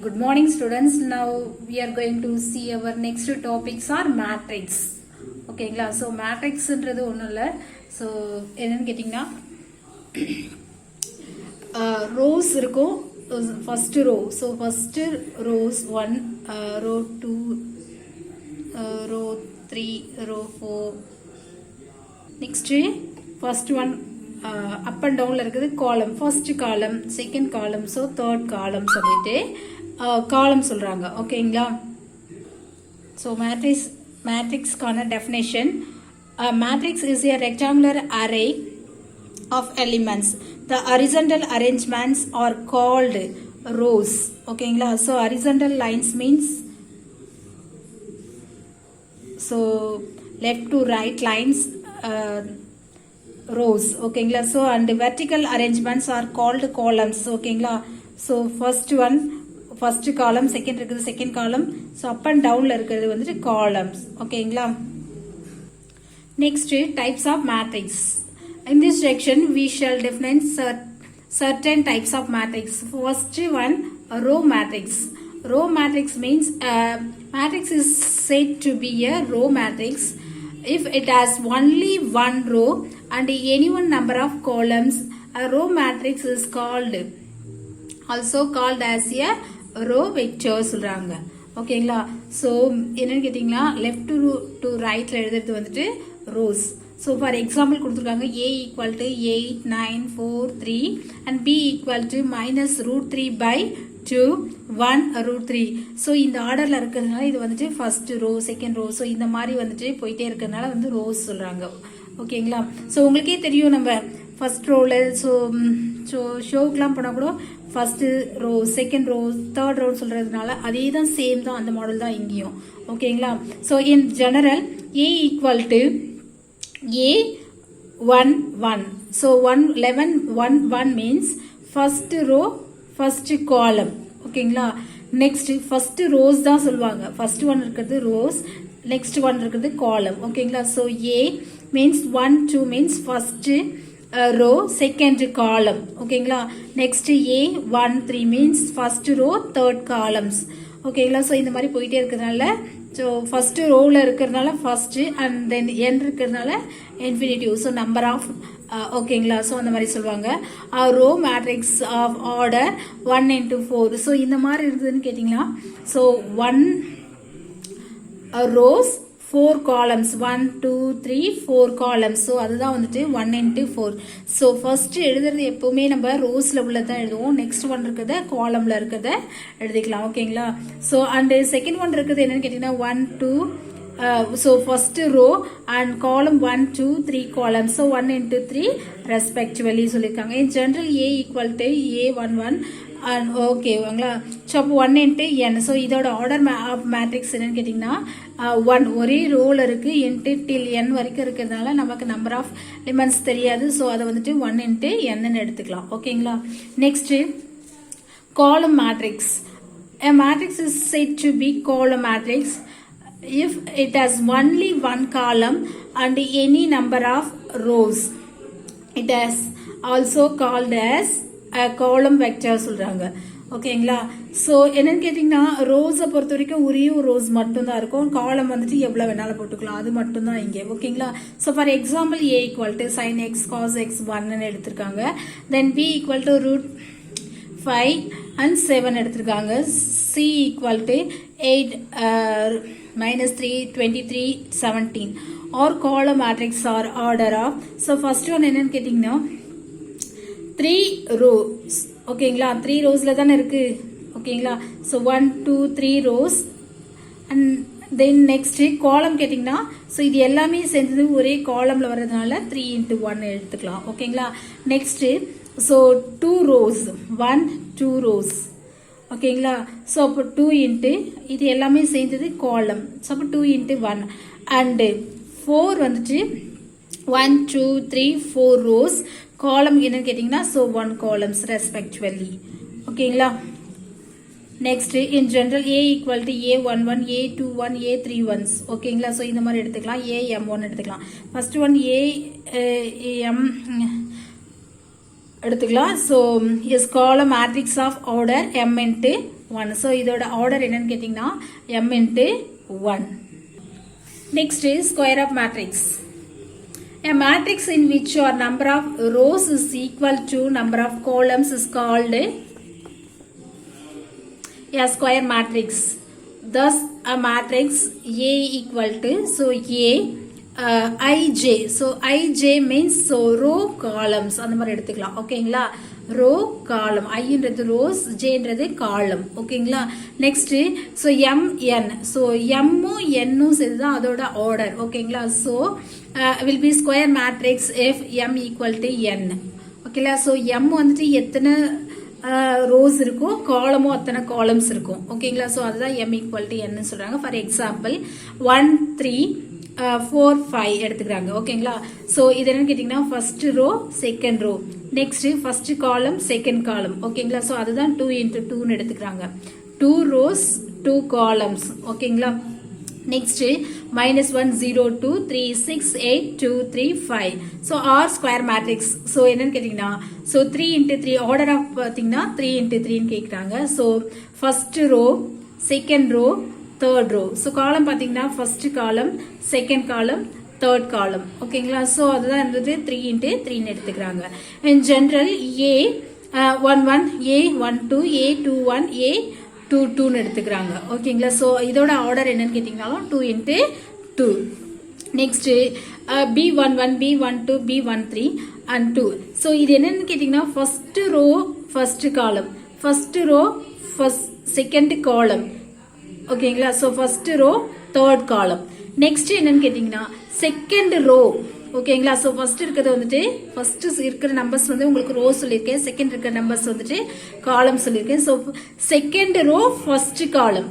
Good morning students. Now we are going to see our next topics are matrix. ஓகேங்களா? So matrixன்றது ஒன்றும் இல்லை. So என்னன்னு கேட்டிங்கன்னா rows இருக்கும். First row. So first rows 1, row 2, row 3, row 4. Next first one up and down இருக்குது column. first column, second column, so third column சொல்லிட்டு column சொல்றாங்க. ஓகேங்களா? So matrix கான definition. A matrix is a rectangular array of elements. The horizontal arrangements are called rows. ஓகேங்களா? So horizontal lines means so left to right lines, rows. ஓகேங்களா? So and vertical arrangements are called columns. ஓகேங்களா? So first column, second இருக்குது second column, so up and downல இருக்கிறது வந்துட்டு columns. ஓகேங்களா? Next types of matrix. In this section we shall define certain types of matrix. First one, row matrix. Row matrix means matrix is said to be a row matrix if it has only one row and any one number of columns. A row matrix is also called as a row vector சொல்றாங்க. ஓகேங்களா? So என்னன்னு கேட்டிங்கன்னா left to ரைட்டில் எழுதுறது வந்துட்டு rows. So for example கொடுத்துருக்காங்க a equal to 8, 9, 4, 3 and b equal to -√3/2, 1√3. So இந்த ஆர்டரில் இருக்கிறதுனால இது வந்துட்டு first row, second row, so இந்த மாதிரி வந்துட்டு போயிட்டே இருக்கிறதுனால வந்து ரோஸ் சொல்கிறாங்க. ஓகேங்களா? ஸோ உங்களுக்கே தெரியும் நம்ம ஃபர்ஸ்ட் ரோவில் ஸோ ஷோக்கெலாம் போனால் கூட first row, second row, third ரோன்னு சொல்கிறதுனால அதே தான் சேம் தான், அந்த மாடல் தான் இங்கேயும். ஓகேங்களா? So in general a equal to a11. So 11 1 1 means first row first column. ஓகேங்களா? நெக்ஸ்ட் ஃபர்ஸ்ட் ரோஸ் தான் சொல்லுவாங்க. ஃபர்ஸ்ட் ஒன் இருக்கிறது ரோஸ், நெக்ஸ்ட் ஒன் இருக்கிறது காலம். ஓகேங்களா? So a means 1 2 means first row second column. ஓகேங்களா? Next a1 3 means first row third columns. ஓகேங்களா? So இந்த மாதிரி போயிட்டே இருக்கிறதுனால ஸோ ஃபர்ஸ்ட் ரோவில் இருக்கிறதுனால ஃபர்ஸ்ட் அண்ட் தென் என் இருக்கிறதுனால இன்ஃபினிட்டிவ், ஸோ நம்பர் ஆஃப். ஓகேங்களா? ஸோ அந்த மாதிரி சொல்லுவாங்க. Row matrix of order 1 into 4. So இந்த மாதிரி இருந்ததுன்னு கேட்டிங்கன்னா so 1 rows 4 columns, 1 2 3 4 columns. So அதுதான் வந்துட்டு 1 into 4. ஸோ ஃபர்ஸ்ட் எழுதுறது எப்பவுமே நம்ம ரோஸ்ல உள்ளதான் எழுதுவோம், நெக்ஸ்ட் ஒன் இருக்கிறத காலம்ல இருக்கிறத எழுதிக்கலாம். ஓகேங்களா? ஸோ அண்ட் செகண்ட் ஒன் இருக்கிறது என்னன்னு கேட்டீங்கன்னா 1 2 ஸோ ஃபர்ஸ்ட் ரோ அண்ட் காலம் 1 2 3 columns. ஸோ 1 into 3 ரெஸ்பெக்டிவலி சொல்லியிருக்காங்க. In general a equal to a11 and ஓகேங்களா? ஸோ அப்போ 1 into n. ஸோ இதோட ஆர்டர் ஆஃப் மேட்ரிக்ஸ் என்னன்னு கேட்டிங்கன்னா 1 ஒரே ரோல் இருக்கு இன்ட்டு டில் n வரைக்கும் இருக்கிறதுனால நமக்கு நம்பர் ஆஃப் எலிமெண்ட்ஸ் தெரியாது. ஸோ அதை வந்துட்டு 1 into n எடுத்துக்கலாம். ஓகேங்களா? நெக்ஸ்ட் காலம் matrix. A matrix is said to be column matrix if it has only one column and any number of rows. It is also called as a column vector சொல்றாங்க. ஓகேங்களா? So என்னன்னு கேட்டிங்கன்னா ரோஸை பொறுத்த வரைக்கும் ஒரே ஒரு ரோஸ் மட்டும்தான் இருக்கும், காலம் வந்துட்டு எவ்வளோ வேணாலும் போட்டுக்கலாம், அது மட்டும்தான் இங்கே. ஓகேங்களா? So for example a equal to sin x cos x 1 எடுத்திருக்காங்க. தென் b equal to √5 and 7 எடுத்திருக்காங்க. c equal to 8 -3 23 17. or column matrix or order of. So first one என்னன்னு கேட்டிங்கன்னா 3 rows. ஓகேங்களா? 3 ரோஸ்ல தானே இருக்கு. ஓகேங்களா? So 1 2 3 rose and then next காலம் கேட்டிங்கன்னா ஸோ இது எல்லாமே சேர்ந்தது ஒரே காலம்ல வர்றதுனால 3 into 1 எடுத்துக்கலாம். ஓகேங்களா? Next so 2 rows 1 2 rows. ஓகேங்களா? ஸோ அப்போ 2 into இது எல்லாமே சேர்ந்தது காலம். ஸோ அப்போ 2 into 1 அண்டு 4 வந்துட்டு 1 2 3 4 rows. காலம் என்னன்னு கேட்டிங்கன்னா ஸோ 1 columns ரெஸ்பெக்டிவலி. ஓகேங்களா? Next in general a equal to a11 a21 a31. ஓகேங்களா? ஸோ இந்த மாதிரி எடுத்துக்கலாம். am1 எடுத்துக்கலாம். ஃபர்ஸ்ட் ஒன் am எடுத்துக்கலாம். So is call a matrix of order m into 1. So இதோட ஆர்டர் என்னன்னு கேட்டிங்கன்னா m into 1. Next square of matrix. A matrix in which your number of rows is equal to number of columns is called a square matrix. Thus a matrix A equal to, so A ij, so ij means so row columns அந்த மாதிரி எடுத்துக்கலாம். ஓகேங்களா, row காலம், ஐன்றது rose, ஜேன்றது காலம். ஓகேங்களா, next so mn, so எம்மும் என்னும் சேர்த்துதான் அதோட ஆர்டர். ஓகேங்களா, so will be square matrix if m equal to n. ஓகேங்களா, ஸோ m வந்துட்டு எத்தனை ரோஸ் இருக்கும், காலமும் அத்தனை காலம்ஸ் இருக்கும். ஓகேங்களா, ஸோ அதுதான் m equal to n சொல்றாங்க. ஃபார் எக்ஸாம்பிள் 1 3 4 5 எடுத்துக்கிறாங்க. ஓகேங்களா, ஸோ இது என்னன்னு கேட்டிங்கன்னா first row second row, next first column second column. ஓகேங்களா, ஸோ அதுதான் 2 into 2ன்னு எடுத்துக்கிறாங்க. 2 rows 2 columns. ஓகேங்களா, நெக்ஸ்ட் -1 0 2 3 6 8 2 3 5. So are square matrix. So என்னன்னு கேட்டிங்கன்னா ஸோ 3 into 3 ஆர்டர் ஆஃப் பார்த்தீங்கன்னா 3 into 3ன்னு கேட்குறாங்க. So first row second row third row. So column பார்த்தீங்கன்னா first column second column third column. ஓகேங்களா, ஸோ அதுதான் இருந்தது 3 into 3ன்னு எடுத்துக்கிறாங்க. இன் ஜென்ரல் ஏ 1 1 ஏ 1 2 ஏ 2 1 ஏ 2 2ன்னு எடுத்துக்கிறாங்க. ஓகேங்களா, ஸோ இதோட ஆர்டர் என்னன்னு கேட்டிங்கனாலும் 2 into 2. Next B11 B12 B13 and 2. So இது என்னன்னு கேட்டிங்கன்னா first row first column, first row first second column. ஓகேங்களா, so first row third column. Next என்னன்னு கேட்டிங்கன்னா செகண்ட் ரோ. ஓகேங்களா, ஸோ ஃபர்ஸ்ட் இருக்கிறது வந்துட்டு ஃபர்ஸ்ட் இருக்கிற நம்பர்ஸ் வந்து உங்களுக்கு ரோ சொல்லியிருக்கேன், செகண்ட் இருக்கிற நம்பர்ஸ் வந்துட்டு காலம் சொல்லியிருக்கேன். So second row first column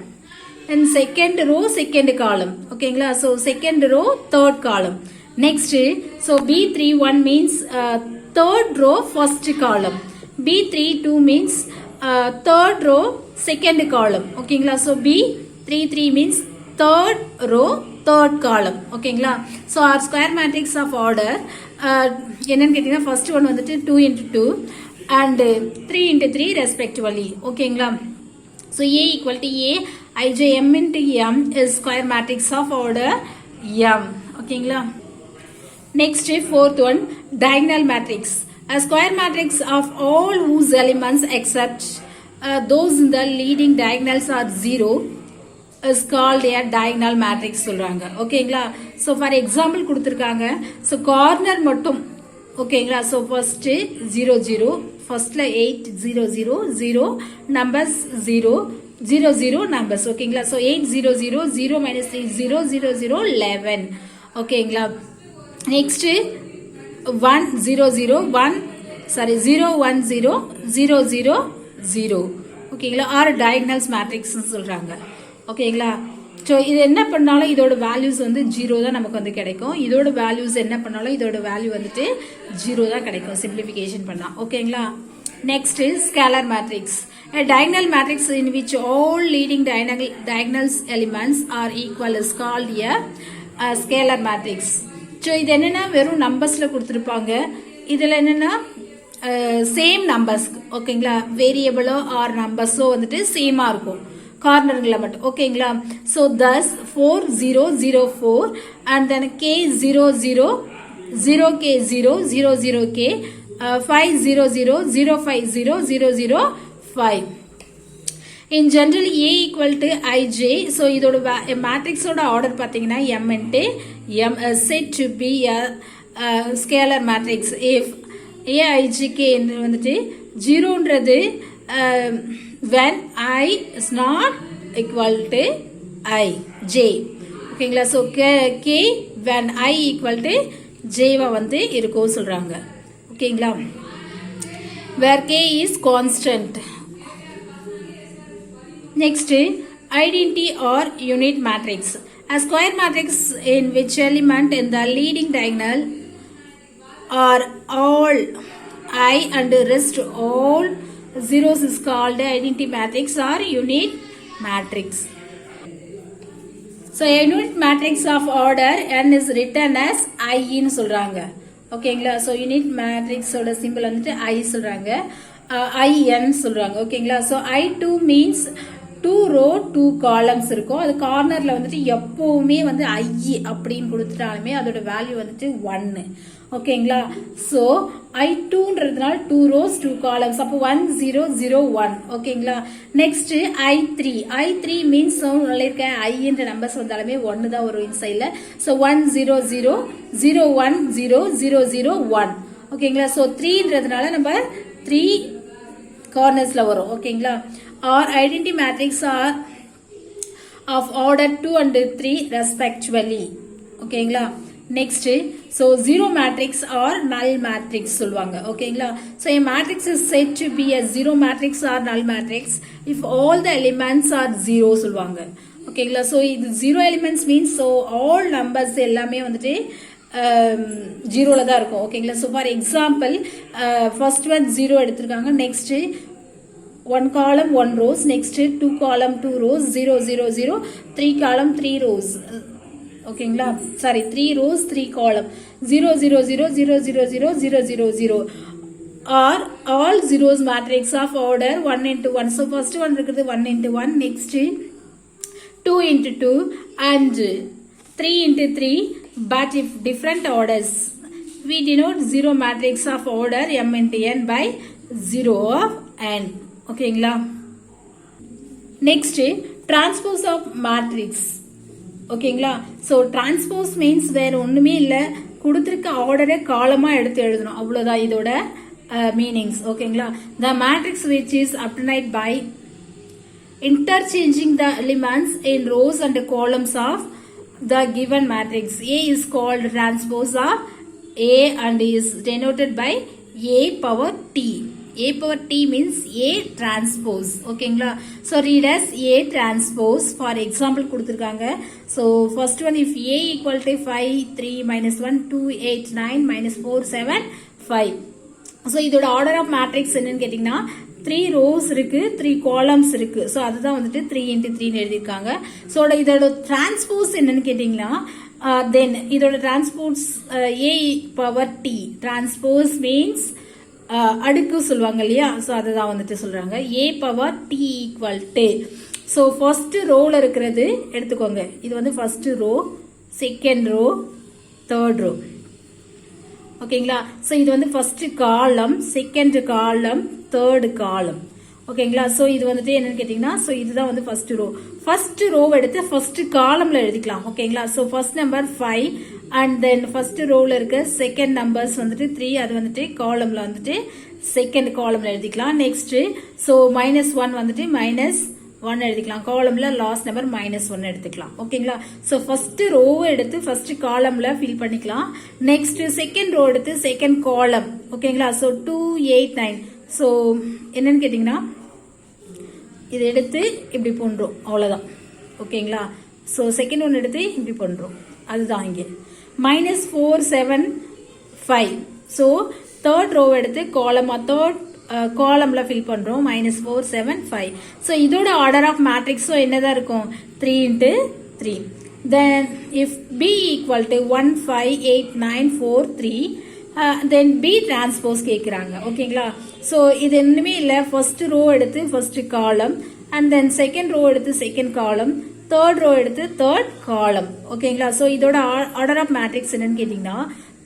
and second row second column. ஓகேங்களா, so second row third column. Next so B31 means third row first column, B32 means third row second column. ஓகேங்களா, so B33 means third row third column. ஓகேங்களா, so are square matrix of order என்னன்னு கேட்டீங்கன்னா first one வந்துட்டு 2 into 2 and 3 into 3 ரெஸ்பெக்டிவலி. ஓகேங்களா, so A equal to A ij m into m is square matrix of order m. ஓகேங்களா, next fourth one diagonal matrix. A square matrix of all whose elements except those in the leading diagonals are 0 is called a diagonal matrix சொல்றாங்க. ஓகேங்களா, so for example கொடுத்துருக்காங்க. So corner மட்டும். ஓகேங்களா, so first 0 0, ஃபர்ஸ்ட்ல 8 0 0 0 numbers 0 0 0 numbers. ஓகேங்களா, so 8 0 0 0 minus 3 0 0 0 11. ஓகேங்களா, நெக்ஸ்ட் 1 0 0 1 sorry 0 1 0 0 0 0. ஓகேங்களா, ஆர் டயகனல்ஸ் மேட்ரிக்ஸ் சொல்றாங்க. ஓகேங்களா, ஸோ இது என்ன பண்ணாலும் இதோட வேல்யூஸ் வந்து 0 தான் நமக்கு வந்து கிடைக்கும். இதோட வேல்யூஸ் என்ன பண்ணாலும் இதோட வேல்யூ வந்துட்டு 0 தான் கிடைக்கும் சிம்பிளிஃபிகேஷன் பண்ணா. ஓகேங்களா, next scalar matrix. A diagonal matrix in which all leading diagonals elements are equal is called a scalar matrix. So இது என்னன்னா வெறும் நம்பர்ஸ்ல கொடுத்துருப்பாங்க. இதுல என்னன்னா சேம் நம்பர்ஸ். ஓகேங்களா, வேரியபிளோ ஆர் நம்பர்ஸோ வந்துட்டு சேமா இருக்கும் கார்னர்களை மட்டும். ஓகேங்களா, so thus 4 0 0 4 and then k 0 0 0 k 0 0 0 k 5 0 0 0 5 0 0 0 5. In general A equal to ij. So இதோட மேட்ரிக்ஸோட ஆர்டர் பார்த்தீங்கன்னா m into m is said to be a scalar matrix if aijk வந்துட்டு 0ன்றது when I is not equal to I j. ஓகேங்களா, so k when I equal to j வந்து இருக்கும் சொல்றாங்க. ஓகேங்களா, where k is constant. Next, identity or unit matrix. A square matrix in which element in the leading diagonal are all I and rest all zeros is called identity matrix or unit matrix. So a unit matrix of order n is written as I ன்னு சொல்றாங்க. ஓகேங்களா. So unit மேட்ரிக்ஸோட simple வந்துட்டு ஐ சொல்றாங்க, IN சொல்றாங்க. ஓகேங்களா. So I2 means 2 row 2 columns இருக்கும். அது கார்னர்ல வந்துட்டு எப்பவுமே வந்து I அப்படின்னு கொடுத்துட்டாலுமே அதோட வேல்யூ வந்துட்டு 1. ஓகேங்களா. ஸோ I2ன்றதுனால 2 rows 2 columns, அப்போ 1 0 0 1. ஓகேங்களா. நெக்ஸ்ட் I3 மீன்ஸ் சொல்லியிருக்கேன் ஐன்ற நம்பர்ஸ் வந்தாலுமே 1 தான் வரும் இன்சைட்ல. ஸோ 1 0 0 0 1 0 0 0 1. ஓகேங்களா. ஸோ 3ன்றதுனால நம்ம 3 கார்னர்ஸ்ல வரும். ஓகேங்களா. Our identity matrix are of order 2 and 3 respectively. ஓகேங்களா. Next so zero matrix or null matrix சொல்லுவாங்க. ஓகேங்களா. so a matrix is said to be a zero matrix or null matrix if all the elements are zero சொல்லுவாங்க. ஓகேங்களா. so இது zero elements means so all numbers எல்லாமே வந்துட்டு ஜீரோல தான் இருக்கும். ஓகேங்களா. so for example first one 0 எடுத்திருக்காங்க. Next 1 column 1 rows, next 2 column 2 rows, 0 0 0, 3 column 3 rows. ஓகேங்களா. Sorry 3 rows 3 column 0 0 0 0 0 0 0 0 0 are all zeros matrix of order 1 into 1. so first one இருக்குது 1 into 1, next 2 into 2 and 3 into 3, but if different orders we denote zero matrix of order m into n by 0 of n. ஓகேங்களா. Next transpose of matrix. ஓகேங்களா. So transpose means வேற ஒண்ணுமே இல்லை, கொடுத்துருக்க ஆர்டரை காலமா எடுத்து எழுதணும், அவ்வளோதான் இதோட மீனிங்ஸ். ஓகேங்களா. The matrix which is obtained by interchanging the elements in rows and columns of the given matrix A is called transpose of A and is denoted by A power T. A power T means A transpose. ஓகேங்களா. so read as A transpose. for example கொடுத்திருக்காங்க. so first one if A equal to 5 3 minus 1 2 8 9 minus 4 7 5. so இதோட order of matrix என்னன்னு கேட்டீங்கன்னா 3 rows இருக்கு 3 columns இருக்கு. so அதுதான் வந்துட்டு 3 into 3 எழுதிருக்காங்க. so இதோட டிரான்ஸ்போஸ் என்னன்னு கேட்டீங்கன்னா then இதோட transpose A power T. Transpose means அடுக்கு சொல்லுவாங்க இல்லையா. ஸோ அதுதான் வந்துட்டு சொல்றாங்க A power T equal to. So first ரோல இருக்கிறது எடுத்துக்கோங்க. இது வந்து first row, second row, third row. ஓகேங்களா. ஸோ இது வந்து first column, second column, third column. ஓகேங்களா. ஸோ இது வந்துட்டு என்னன்னு கேட்டீங்கன்னா ஸோ இதுதான் வந்து ஃபர்ஸ்ட் ரோ. ஃபர்ஸ்ட் ரோ எடுத்து ஃபர்ஸ்ட் காலம்ல எழுதிக்கலாம். ஓகேங்களா. So first number 5 and then first ரோல இருக்க செகண்ட் நம்பர்ஸ் வந்துட்டு 3, அது வந்துட்டு காலம்ல வந்துட்டு செகண்ட் காலம்ல எழுதிக்கலாம். நெக்ஸ்ட் ஸோ -1 வந்துட்டு -1 எழுதிக்கலாம். காலம்ல லாஸ்ட் நம்பர் -1 எடுத்துக்கலாம். ஓகேங்களா. ஸோ ஃபர்ஸ்ட் ரோ எடுத்து ஃபர்ஸ்ட் காலம்ல ஃபில் பண்ணிக்கலாம். நெக்ஸ்ட் செகண்ட் ரோ எடுத்து செகண்ட் காலம். ஓகேங்களா. ஸோ 2 8 9. ஸோ என்னன்னு கேட்டீங்கன்னா இது எடுத்து இப்படி பண்றோம், அவ்வளவுதான். ஓகேங்களா. ஸோ செகண்ட் ஒன் எடுத்து இப்படி பண்றோம், அதுதான் இங்கே -4 7 5. ஸோ தேர்ட் ரோ எடுத்து காலமா தேர்ட் காலம்ல ஃபில் பண்றோம் -4 7 5. ஸோ இதோட ஆர்டர் ஆஃப் மேட்ரிக்ஸும் என்னதான் இருக்கும் 3 into 3. Then if B equal to 1 5 8 9 4 3 then B transpose கேட்குறாங்க. ஓகேங்களா. ஸோ இது என்னமே இல்லை, ஃபர்ஸ்ட் ரோ எடுத்து first column and then second row எடுத்து செகண்ட் காலம், தேர்ட் ரோ எடுத்து தேர்ட் காலம். ஓகேங்களா. ஸோ இதோட ஆர்டர் ஆஃப் மேட்ரிக்ஸ் என்னன்னு கேட்டீங்கன்னா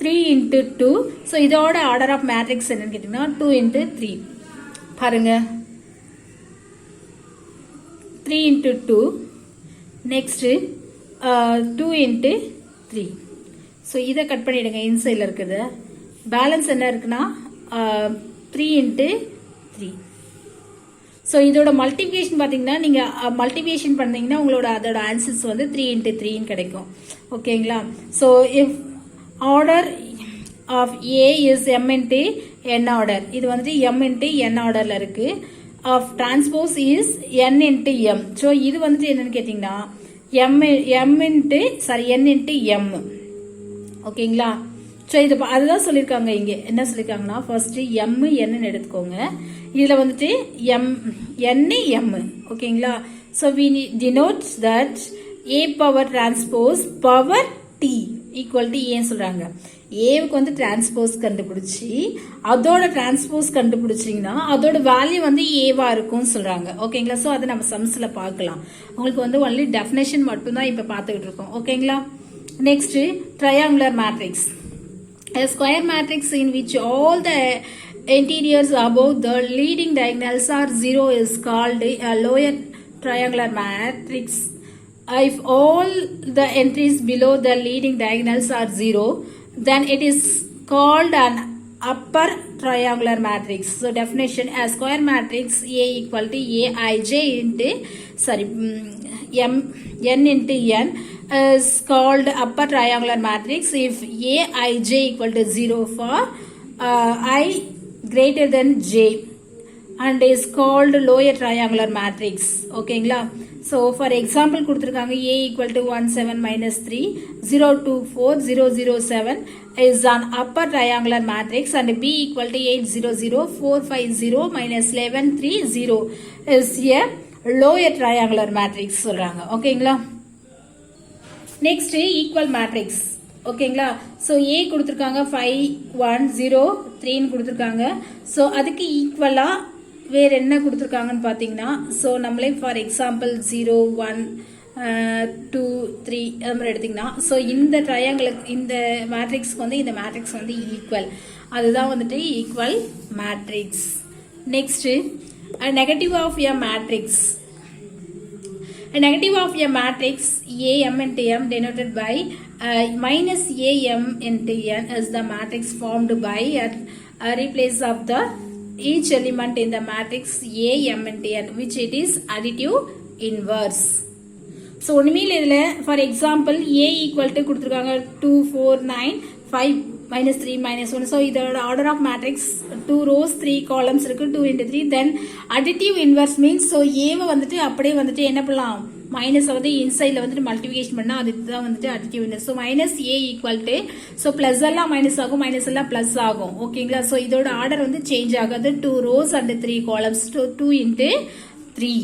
3 into 2. ஸோ இதோட ஆர்டர் ஆஃப் மேட்ரிக்ஸ் என்னன்னு கேட்டீங்கன்னா 2 into 3. பாருங்க 3 into 2, நெக்ஸ்ட் 2 into 3. ஸோ இதை கட் பண்ணிடுங்க, இன்சைடில் இருக்குது. பேலன்ஸ் என்ன இருக்குன்னா 3 into 3. ஸோ இதோட மல்டிபிகேஷன் பார்த்தீங்கன்னா நீங்கள் மல்டிபிகேஷன் பண்ணீங்கன்னா உங்களோட அதோட ஆன்சர்ஸ் வந்து 3 into 3 கிடைக்கும். ஓகேங்களா. So if order of A is m into n order, இது வந்துட்டு m into n ஆர்டர்ல இருக்கு. Of transpose is n into m. So இது வந்துட்டு என்னன்னு கேட்டீங்கன்னா n into m. ஓகேங்களா. ஸோ இது அதுதான் சொல்லியிருக்காங்க. இங்கே என்ன சொல்லியிருக்காங்கன்னா ஃபர்ஸ்ட் m n எடுத்துக்கோங்க. இதில் வந்துட்டு n m. ஓகேங்களா. So we denote that A power transpose power T equal to ஏன்னு சொல்றாங்க. ஏவுக்கு வந்து டிரான்ஸ்போஸ் கண்டுபிடிச்சி அதோட டிரான்ஸ்போஸ் கண்டுபிடிச்சிங்கன்னா அதோட வேல்யூ வந்து ஏவா இருக்கும்னு சொல்றாங்க. ஓகேங்களா? ஸோ அதை நம்ம சம்ஸ்ல பார்க்கலாம். உங்களுக்கு வந்து ஒன்லி டெஃபினேஷன் மட்டும் தான் இப்ப பார்த்துக்கிட்டு இருக்கோம். ஓகேங்களா? Next triangular matrix. A square matrix in which all the interiors above the leading diagonals are 0 is called a lower triangular matrix. If all the entries below the leading diagonals are 0, then it is called an upper triangular matrix. So definition: a square matrix A equal to Aij into n into n is called upper triangular matrix if Aij equal to 0 for I greater than j, and is called lower triangular matrix. ஓகேங்களா? So for example கொடுத்திருக்காங்க A equal to 1 7 minus 3 0 2 4 0 0 7 is an upper triangular matrix, and B equal to 8 0 0 4 5 0 minus 11 3 0 is a lower triangular matrix சொல்றாங்க. ஓகேங்களா? Next equal matrix. ஓகேங்களா? So ஏ கொடுத்துருக்காங்க 5 1 0 3ன்னு கொடுத்துருக்காங்க. So அதுக்கு ஈக்குவலாக வேறு என்ன கொடுத்துருக்காங்கன்னு பார்த்தீங்கன்னா, ஸோ நம்மளே ஃபார் எக்ஸாம்பிள் 0 1 2 3 அது மாதிரி எடுத்திங்கன்னா, ஸோ இந்த ட்ரையாங்கிளுக்கு இந்த மேட்ரிக்ஸ்க்கு வந்து இந்த மேட்ரிக்ஸ் வந்து ஈக்குவல், அதுதான் வந்துட்டு equal matrix. Next negative of a matrix. A negative of a matrix AM into M denoted by minus AM into N is the matrix formed by a replace of the each element in the matrix AM into N, which it is additive inverse. So ஒண்ணுமேல இதுல for example A equal to கொடுத்திருக்காங்க 2 4 9 5 minus 3 minus 1. So இதோட order of matrix 2 rows 3 columns இருக்கு 2 into 3. Then additive inverse means so A வந்துட்டு அப்படியே வந்துட்டு என்ன பண்ணலாம், minus வந்து இன்சைட்ல வந்துட்டு மல்டிபிகேஷன் பண்ணா அதுதான் வந்துட்டு additive inverse. So minus A equal to so plus எல்லாம் மைனஸ் ஆகும், மைனஸ் எல்லாம் பிளஸ் ஆகும். ஓகேங்களா? ஸோ இதோட ஆர்டர் வந்து சேஞ்ச் ஆகாது. 2 rows and 3 columns, 2 into 3.